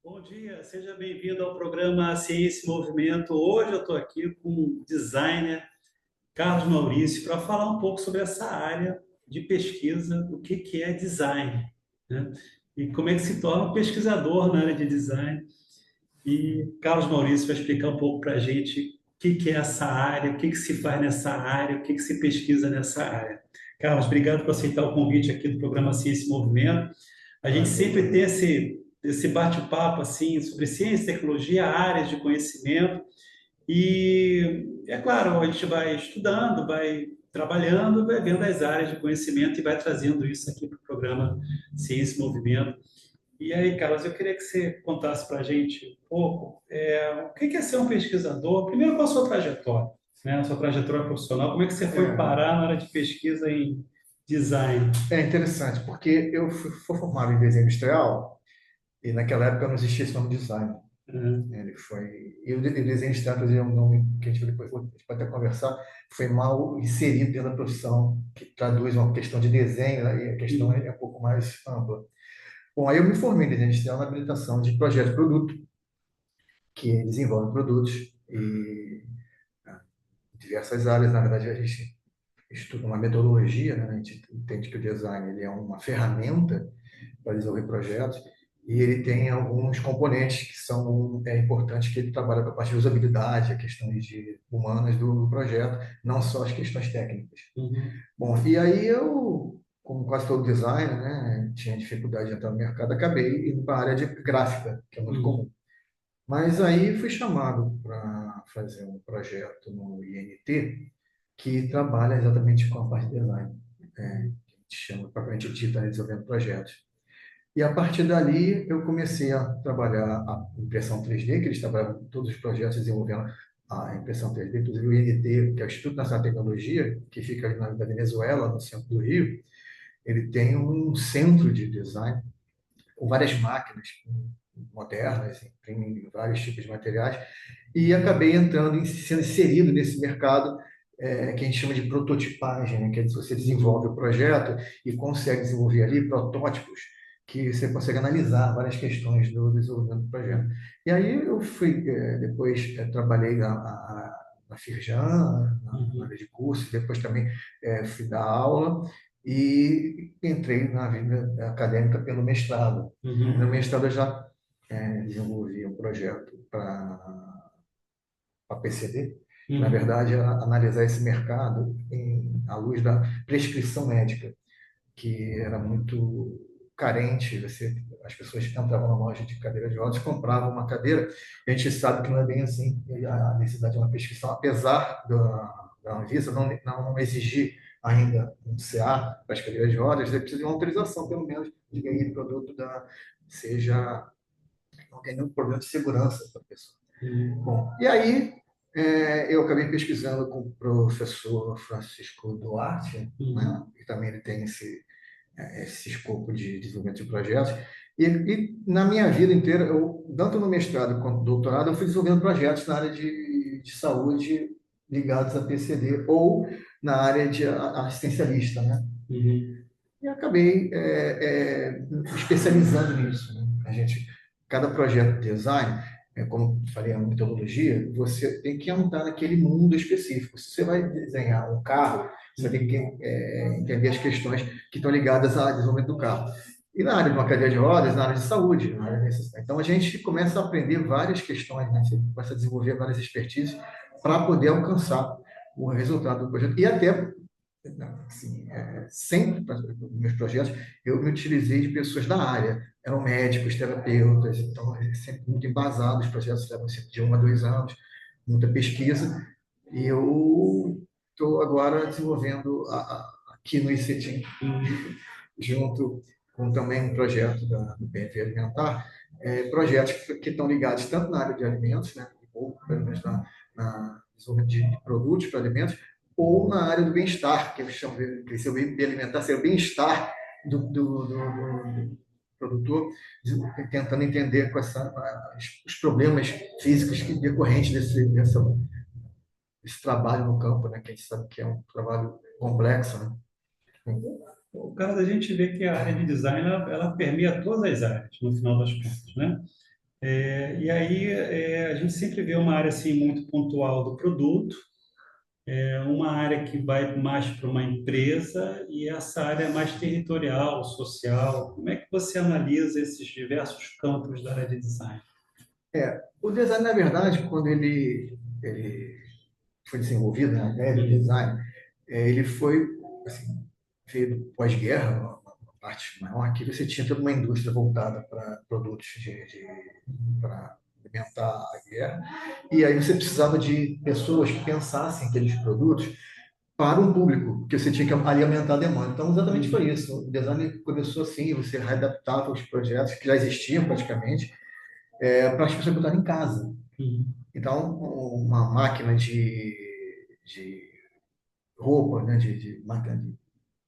Bom dia, seja bem-vindo ao programa Ciência e Movimento. Hoje eu estou aqui com o designer Carlos Maurício para falar um pouco sobre essa área de pesquisa, o que que é design, né? E como é que se torna um pesquisador na área de design. E Carlos Maurício vai explicar um pouco para a gente o que que é essa área, o que que se faz nessa área, o que que se pesquisa nessa área. Carlos, obrigado por aceitar o convite aqui do programa Ciência e Movimento. A gente sempre tem esse bate-papo assim sobre ciência, tecnologia, áreas de conhecimento e é claro, a gente vai estudando, vai trabalhando, vai vendo as áreas de conhecimento e vai trazendo isso aqui para o programa Ciência e Movimento. E aí, Carlos, eu queria que você contasse para a gente um pouco o que é ser um pesquisador. Primeiro, qual a sua trajetória, né? A sua trajetória profissional, como é que você foi É, parar na área de pesquisa em design? é interessante, porque fui formado em desenho industrial e naquela época não existia esse nome design. Né? Ele foi, e o desenho industrial, inclusive, é um nome que a gente depois a gente pode até conversar, foi mal inserido dentro da profissão, que traduz uma questão de desenho, né, e a questão é um pouco mais ampla. Bom, aí eu me formei em desenho industrial na habilitação de projeto de produto, que desenvolve produtos e ah, diversas áreas. Na verdade, a gente estuda uma metodologia, né? A gente entende que o design ele é uma ferramenta para desenvolver projetos e ele tem alguns componentes que são importantes, que ele trabalha com a parte de usabilidade, as questões humanas do projeto, não só as questões técnicas. Uhum, Bom, e aí eu, como quase todo designer, né, tinha dificuldade de entrar no mercado, acabei indo para a área de gráfica, que é muito uhum, comum. Mas aí fui chamado para fazer um projeto no INT que trabalha exatamente com a parte de design, que a gente chama propriamente dita, né, desenvolvendo projetos. E a partir dali eu comecei a trabalhar a impressão 3D, que eles trabalham com todos os projetos desenvolvendo a impressão 3D, inclusive o INT, que é o Instituto Nacional de Tecnologia, que fica ali na Venezuela, no centro do Rio, ele tem um centro de design com várias máquinas modernas, imprimem vários tipos de materiais, e acabei entrando, sendo inserido nesse mercado que a gente chama de prototipagem, né? Que é se você desenvolve o projeto e consegue desenvolver ali protótipos que você consegue analisar várias questões do desenvolvimento do projeto. E aí eu fui, depois trabalhei na Firjan, na uhum, área de curso, depois também fui dar aula e entrei na vida acadêmica pelo mestrado. No uhum, mestrado eu já desenvolvi um projeto para a PCD, que na uhum. verdade é analisar esse mercado à luz da prescrição médica, que era muito carente. As pessoas que entravam na loja de cadeira de rodas compravam uma cadeira, e a gente sabe que não é bem assim. E a necessidade de uma prescrição, apesar da Anvisa não exigir ainda um CA para as cadeiras de rodas, ele precisa de uma autorização, pelo menos, de que aquele produto seja não tem nenhum problema de segurança para a pessoa. Uhum. Bom, e aí eu acabei pesquisando com o professor Francisco Duarte, né, Uhum. que também ele tem esse escopo de desenvolvimento de projetos. E na minha vida inteira, tanto no mestrado quanto no doutorado, eu fui desenvolvendo projetos na área de saúde ligados a PCD ou na área de assistencialista, né? Uhum. E acabei me especializando nisso, né? Cada projeto de design, como falei, é uma metodologia, você tem que entrar naquele mundo específico. Se você vai desenhar um carro, você vai ter que entender as questões que estão ligadas ao desenvolvimento do carro. E na área de uma cadeia de rodas, na área de saúde, na área de necessidade. Então a gente começa a aprender várias questões, né? Você começa a desenvolver várias expertises para poder alcançar o resultado do projeto. E até assim, sempre nos meus projetos eu me utilizei de pessoas da área, eram médicos, terapeutas, então é sempre muito embasado, os projetos levam sempre de 1 a 2 anos, muita pesquisa, e eu estou agora desenvolvendo aqui no ICETIM, junto com também um projeto do BNV Alimentar, projetos que estão ligados tanto na área de alimentos, né, ou pelo menos na desenvolvimento de produtos para alimentos, ou na área do bem-estar, que eu chamo de ser o bem alimentar, ser o bem-estar do produtor, tentando entender os problemas físicos decorrentes desse trabalho no campo, né, que a gente sabe que é um trabalho complexo, né? O caso da gente vê que a área de design ela permeia todas as áreas, no final das contas, né? E aí a gente sempre vê uma área assim muito pontual do produto, uma área que vai mais para uma empresa e essa área mais territorial, social. Como é que você analisa esses diversos campos da área de design? O design, na verdade, quando ele foi desenvolvido, né, a ideia do Uhum, design, ele foi, assim, veio do pós-guerra, uma parte maior, que você tinha toda uma indústria voltada para produtos para alimentar a guerra, e aí você precisava de pessoas que pensassem aqueles produtos para um público, porque você tinha que alimentar a demanda. Então, exatamente foi uhum, isso. O design começou assim, você readaptava os projetos que já existiam praticamente, para as pessoas botarem em casa. uhum, Então, uma máquina de roupa, né, de máquina de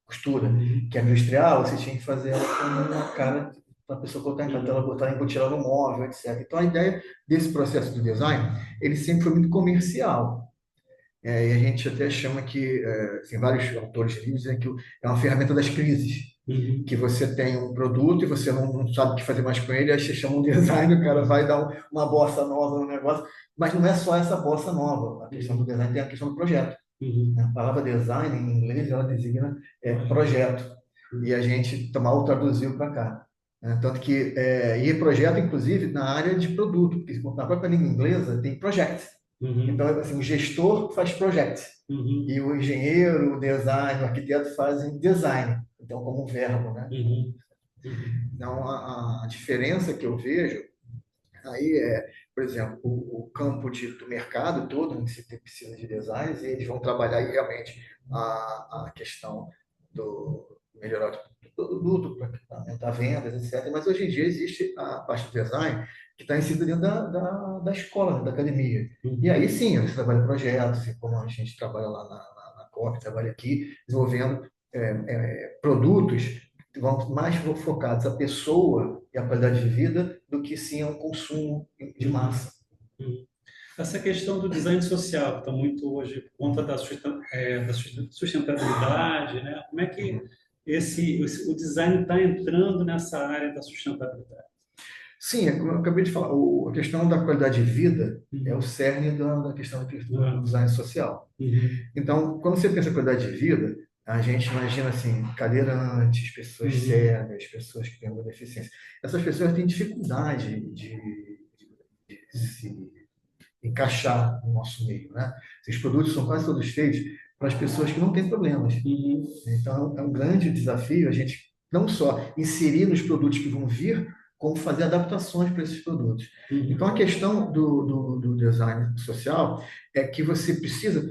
costura, uhum, que é industrial, você tinha que fazer ela com uma cara para a pessoa colocar em casa, ela uhum, botar, embutir ela no móvel, etc. Então, a ideia desse processo do design, ele sempre foi muito comercial. E a gente até chama que, assim, vários autores de livros dizem que é uma ferramenta das crises, uhum, que você tem um produto e você não sabe o que fazer mais com ele, aí você chama um design, o cara vai dar uma bossa nova no negócio, mas não é só essa bossa nova, a questão do uhum, design tem a questão do projeto, né? uhum. A palavra design em inglês ela designa Projeto. projeto, e Uhum, a gente mal traduziu para cá. Né? Tanto que, e projeto, inclusive, na área de produto, porque na própria língua inglesa tem project. Então, uhum, assim, o gestor faz project, e uhum, o engenheiro, o design, o arquiteto fazem design, então, como um verbo, né? uhum, uhum, Então, a diferença que eu vejo aí por exemplo, o campo do mercado todo, onde se precisa de designers, e eles vão trabalhar aí realmente a questão do melhorar o produto, para aumentar vendas, etc. Mas hoje em dia existe a parte do design que está inserida dentro da escola, dentro da academia. E uhum, aí sim, você trabalha projetos, e como a gente trabalha lá na COP, trabalha aqui, desenvolvendo produtos que vão mais focados à pessoa e à qualidade de vida do que sim a um consumo de uhum, massa. uhum. Essa questão do design social, que está muito hoje por conta Uhum, da sustentabilidade, né? Como é que uhum. o design está entrando nessa área da sustentabilidade? Sim, como eu acabei de falar, a questão da qualidade de vida é o Uhum, cerne da questão do uhum, design social. uhum, Então, quando você pensa em qualidade de vida, a gente imagina assim, cadeirantes, pessoas uhum, cegas, pessoas que têm alguma deficiência. Essas pessoas têm dificuldade de se encaixar no nosso meio, né? Esses produtos são quase todos feitos para as pessoas que não têm problemas. uhum, Então, é um grande desafio a gente não só inserir nos produtos que vão vir, como fazer adaptações para esses produtos. Então, a uhum, questão do design social é que você precisa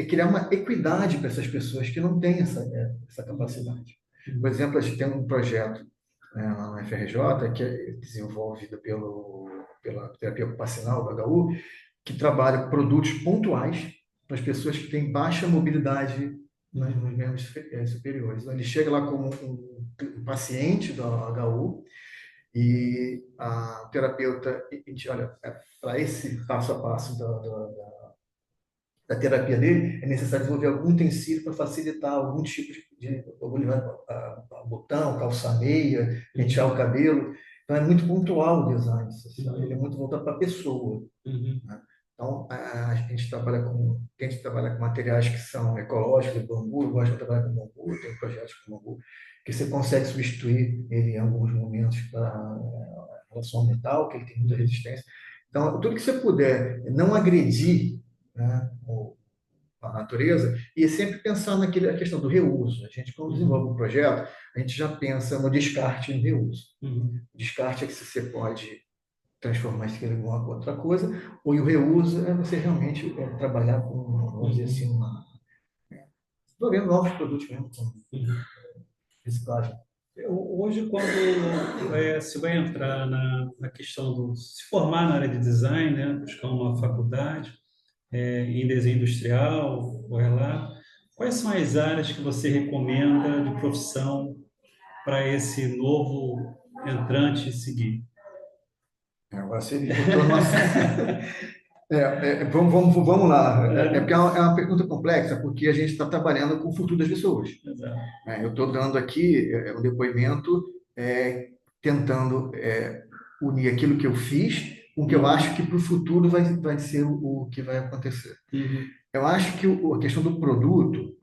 criar uma equidade para essas pessoas que não têm essa uhum, capacidade. Por uhum, exemplo, a gente tem um projeto lá na FRJ, que é desenvolvido pela terapia ocupacional do HU, que trabalha produtos pontuais para as pessoas que têm baixa mobilidade nos uhum, membros superiores. Então, ele chega lá como um paciente da HU e a terapeuta diz, olha, para esse passo a passo da terapia dele, é necessário desenvolver algum utensílio para facilitar algum tipo de algum botão, calçar meia, pentear o uhum, cabelo. Então, é muito pontual o design social, ele é uhum, muito voltado para a pessoa. uhum, Né? Então, a gente trabalha com materiais que são ecológicos, bambu, eu gosto de trabalhar com bambu, tem projetos com bambu, que você consegue substituir ele em alguns momentos para relação ao metal, que ele tem muita uhum, resistência. Então, tudo que você puder não agredir, né, a natureza, e sempre pensar a questão do reuso. A gente, quando desenvolve uhum, um projeto, a gente já pensa no descarte e no reuso. uhum, O descarte é que você pode transformar aquilo em alguma outra coisa, ou o reuso é você realmente trabalhar com, vamos dizer assim, uhum, desenvolvendo novos produtos mesmo, com uhum. reciclagem. Hoje, quando se vai entrar na questão do se formar na área de design, né, buscar uma faculdade em desenho industrial, ou lá, quais são as áreas que você recomenda de profissão para esse novo entrante seguir? Agora você me botou numa. Vamos lá. Porque é uma pergunta complexa, porque a gente está trabalhando com o futuro das pessoas. Exato. Né? Eu estou dando aqui um depoimento tentando unir aquilo que eu fiz com o que eu acho que para o futuro vai ser o que vai acontecer. Uhum. Eu acho que a questão do produto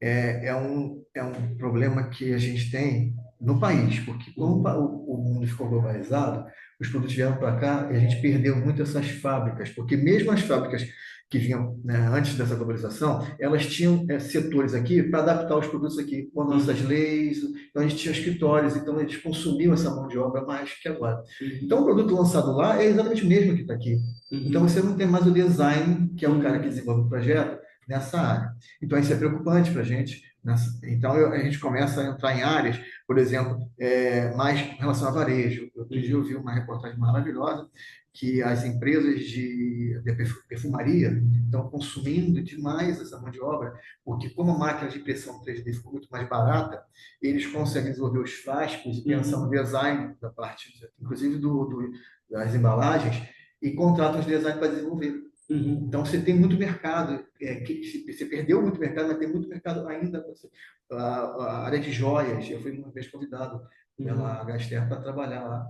é um problema que a gente tem no país, porque como Uhum. o mundo ficou globalizado, os produtos vieram para cá e a gente perdeu muito essas fábricas, porque mesmo as fábricas que vinham, né, antes dessa globalização, elas tinham setores aqui para adaptar os produtos aqui com nossas Uhum. leis, então a gente tinha escritórios, então eles consumiam essa mão de obra mais que agora. Então o Uhum. produto lançado lá é exatamente o mesmo que está aqui. Então Uhum. você não tem mais o design, que é o cara que Uhum. desenvolve o projeto, nessa área. Então, isso é preocupante para a gente. Então, a gente começa a entrar em áreas, por exemplo, mais em relação a varejo. Outro dia eu Uhum. vi uma reportagem maravilhosa que as empresas de perfumaria estão consumindo demais essa mão de obra, porque como a máquina de impressão 3D ficou muito mais barata, eles conseguem desenvolver os frascos e pensar no Uhum. design da parte, inclusive das embalagens, e contratam os designers para desenvolver. Uhum. Então, você tem muito mercado, você perdeu muito mercado, mas tem muito mercado ainda. A área de joias, eu fui uma vez convidado pela Uhum. Gaster para trabalhar lá.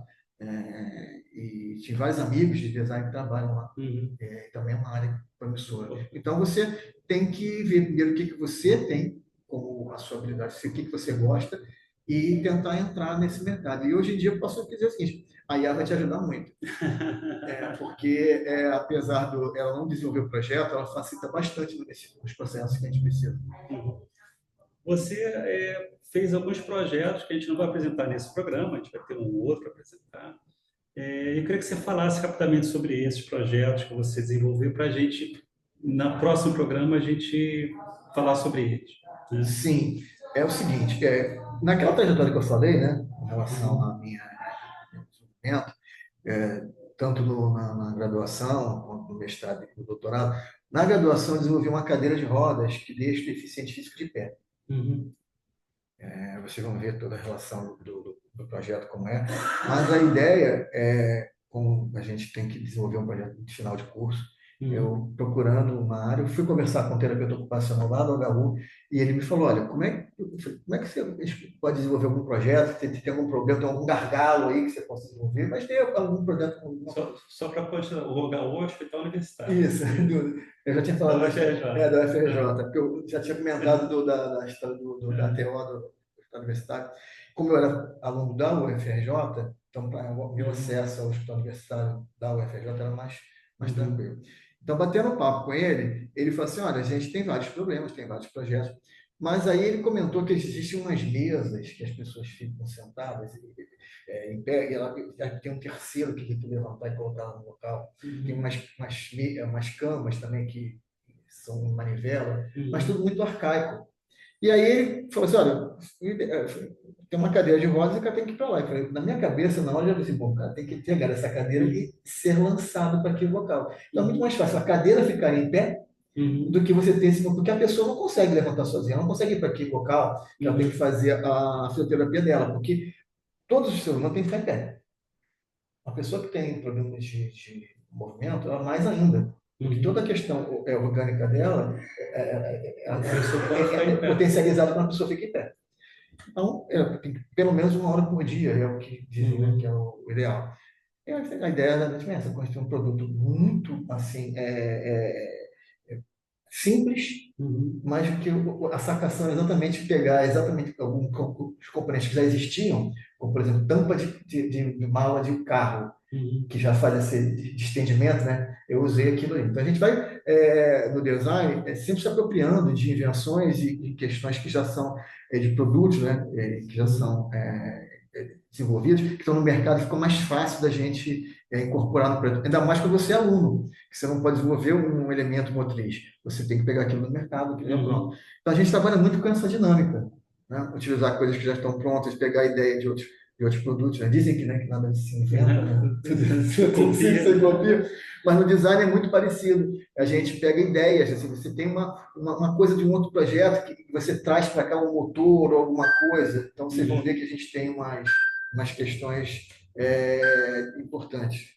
E tinha vários amigos de design que trabalham lá. Uhum. Também é uma área promissora. Então, você tem que ver primeiro o que você tem como a sua habilidade, o que você gosta, e tentar entrar nesse mercado. E hoje em dia, eu posso dizer o seguinte, a IA vai te ajudar muito. Porque apesar ela não desenvolver o projeto, ela facilita bastante nos processos que a gente precisa. Uhum. Você fez alguns projetos que a gente não vai apresentar nesse programa, a gente vai ter um outro para apresentar. Eu queria que você falasse rapidamente sobre esses projetos que você desenvolveu para a gente, no próximo programa, a gente falar sobre eles, né? Sim, é o seguinte, naquela trajetória que eu falei, né, em relação Uhum. à minha desenvolvimento, é, tanto na graduação quanto no mestrado e no doutorado, na graduação eu desenvolvi uma cadeira de rodas que deixa o deficiente físico de pé. Uhum. Vocês vão ver toda a relação do projeto como é. Mas a ideia como a gente tem que desenvolver um projeto de final de curso, Uhum. eu procurando uma área, eu fui conversar com um terapeuta ocupacional lá do HU, e ele me falou, olha, como é que você pode desenvolver algum projeto, tem algum problema, tem algum gargalo aí que você possa desenvolver, mas tem algum projeto, alguma coisa. Só para continuar, o HU, Hospital Universitário. Isso, eu já tinha Da falado UFRJ. da Ah. UFRJ, porque eu já tinha comentado da história da Ah. TO da universidade. Como eu era aluno da UFRJ, então para o meu Uhum. acesso ao hospital universitário da UFRJ era mais Uhum. tranquilo. Então, batendo papo com ele, ele falou assim: olha, a gente tem vários problemas, tem vários projetos, mas aí ele comentou que existem umas mesas que as pessoas ficam sentadas em pé, e ela tem um terceiro que tem que levantar e colocar lá no local. Tem Uhum. umas camas também que são manivela, mas Uhum. tudo muito arcaico. E aí ele falou assim, olha, tem uma cadeira de rodas e o cara tem que ir para lá. Eu falei, na minha cabeça, na hora eu já disse, bom, cara, tem que pegar essa cadeira e ser lançado para aquele local. Então é muito mais Uhum. fácil a cadeira ficar em pé do Uhum. que você ter esse, porque a pessoa não consegue levantar sozinha, ela não consegue ir para aquele local que ela tem que Uhum. fazer a fisioterapia dela, porque todos os seres humanos têm que ficar em pé. A pessoa que tem problemas de movimento, ela mais ainda, porque toda a Uhum. questão orgânica dela A pessoa pode ficar é em pé. potencializada quando a pessoa fica em pé. Então, tem pelo menos 1 hora por dia, é o que dizem, né, que é Uhum. o ideal. A ideia da Netflix é essa, construir um produto muito assim, simples, Uhum. mas que a sacação é exatamente pegar exatamente os componentes que já existiam, como por exemplo, tampa de mala de carro, Uhum. que já faz esse de estendimento, né? Eu usei aquilo aí. Então a gente vai, no design, sempre se apropriando de invenções e questões que já são de produtos, né? Que já Uhum. são desenvolvidos, que estão no mercado, ficou mais fácil da gente incorporar no projeto. Ainda mais quando você é aluno, que você não pode desenvolver um elemento motriz. Você tem que pegar aquilo no mercado, que já é pronto. Uhum. Então a gente trabalha muito com essa dinâmica, né? Utilizar coisas que já estão prontas, pegar a ideia de outros produtos, né? Dizem que, né, que nada se inventa, né? Se Tudo se copia. copia, mas no design é muito parecido. A gente pega ideias, assim, você tem uma coisa de um outro projeto que você traz para cá um motor ou alguma coisa, então vocês vão ver Uhum. que a gente tem umas questões importantes.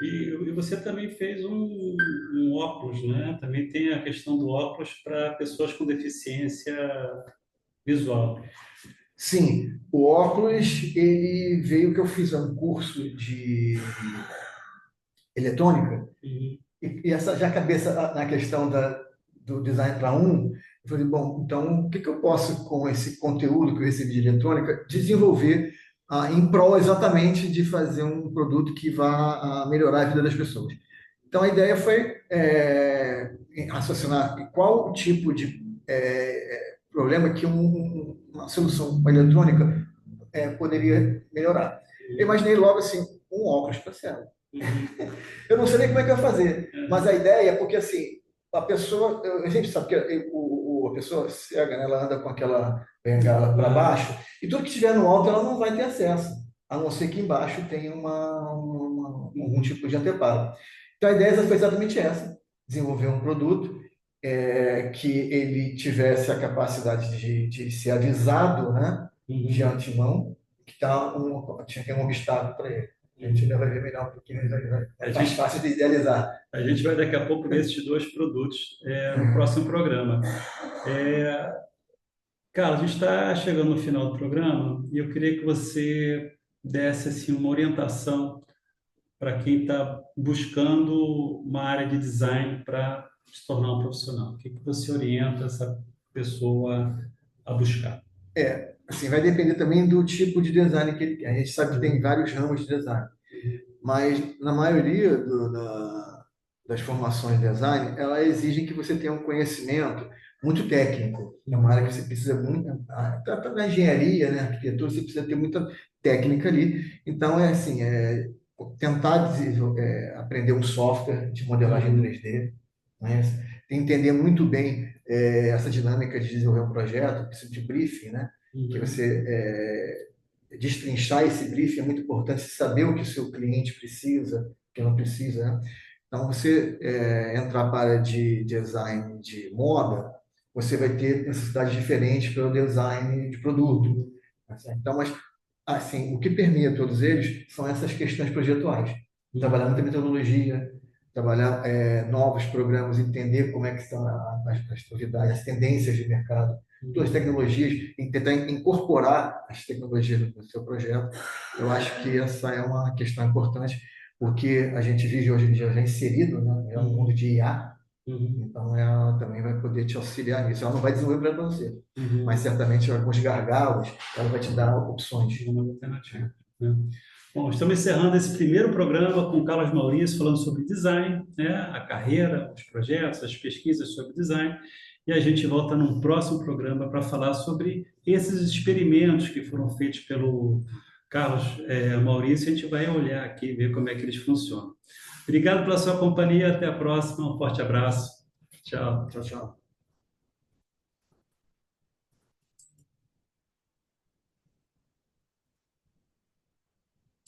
E você também fez um óculos, né? Também tem a questão do óculos para pessoas com deficiência visual. Sim, o óculos, ele veio que eu fiz um curso de eletrônica, Uhum. e essa já cabeça na questão do design para um, eu falei, bom, então o que que eu posso, com esse conteúdo que eu recebi de eletrônica, desenvolver em prol exatamente de fazer um produto que vá melhorar a vida das pessoas. Então a ideia foi raciocinar qual tipo de problema que uma solução eletrônica poderia melhorar. Eu imaginei logo assim, um óculos para céu. Uhum. Eu não sei nem como é que eu ia fazer, mas Uhum. a ideia é porque assim, a pessoa, a gente sabe que a pessoa cega, né, ela anda com aquela bengala para Ah, baixo, e tudo que estiver no alto ela não vai ter acesso, a não ser que embaixo tenha algum uhum. tipo de anteparo. Então a ideia foi exatamente essa, desenvolver um produto que ele tivesse a capacidade de ser avisado, né, de Uhum. antemão, que tinha que ter um obstáculo para ele. A gente ainda Uhum. vai ver melhor um pouquinho, A mais gente, fácil de idealizar. a gente vai daqui a pouco ver esses dois produtos no próximo programa. É, Carlos, a gente está chegando no final do programa e eu queria que você desse assim, uma orientação para quem está buscando uma área de design para se tornar um profissional. O que que você orienta essa pessoa a buscar? Assim, vai depender também do tipo de design que ele quer. A gente sabe que tem Uhum. vários ramos de design, mas na maioria das formações de design, ela exige que você tenha um conhecimento muito técnico. É uma área que você precisa muito, até na engenharia, né, arquitetura, você precisa ter muita técnica ali. Então, é assim, tentar aprender um software de modelagem Uhum. 3D, né, entender muito bem essa dinâmica de desenvolver um projeto, precisa de briefing, né, que Uhum. você destrinchar esse briefing é muito importante, você saber o que o seu cliente precisa, o que não precisa, né? Então, você entrar para a área de design de moda, você vai ter necessidades diferentes pelo design de produto. Assim. Então, mas, assim, o que permeia todos eles são essas questões projetuais. Trabalhar Uhum. muita metodologia, trabalhar novos programas, entender como é que estão as novidades, as tendências de mercado, todas as Uhum. tecnologias, e tentar incorporar as tecnologias no seu projeto. Eu acho que essa é uma questão importante, porque a gente vive hoje em dia já inserido, né, é um mundo Uhum. de IA, Uhum. então ela também vai poder te auxiliar nisso. Ela não vai desenvolver para você, mas Uhum. certamente alguns gargalos ela vai te dar opções. Uma alternativa, né? Bom, estamos encerrando esse primeiro programa com o Carlos Maurício falando sobre design, né? A carreira, os projetos, as pesquisas sobre design. E a gente volta num próximo programa para falar sobre esses experimentos que foram feitos pelo Carlos Maurício. A gente vai olhar aqui e ver como é que eles funcionam. Obrigado pela sua companhia. Até a próxima. Um forte abraço. Tchau. Tchau, tchau.